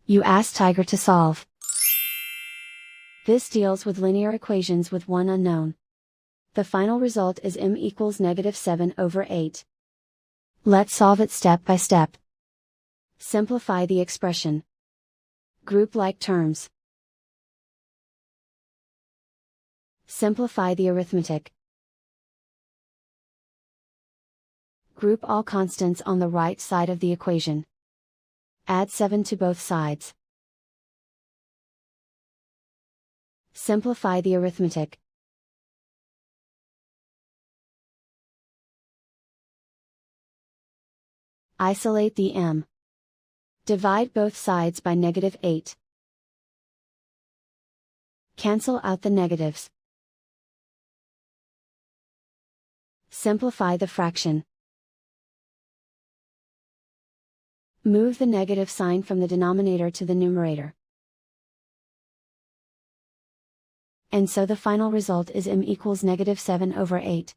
You ask Tiger to solve. This deals with linear equations with one unknown. The final result is m equals -7/8. Let's solve it step by step. Simplify the expression. Group like terms. Simplify the arithmetic. Group all constants on the right side of the equation. Add 7 to both sides. Simplify the arithmetic. Isolate the m. Divide both sides by -8. Cancel out the negatives. Simplify the fraction. Move the negative sign from the denominator to the numerator. And so the final result is m equals -7/8.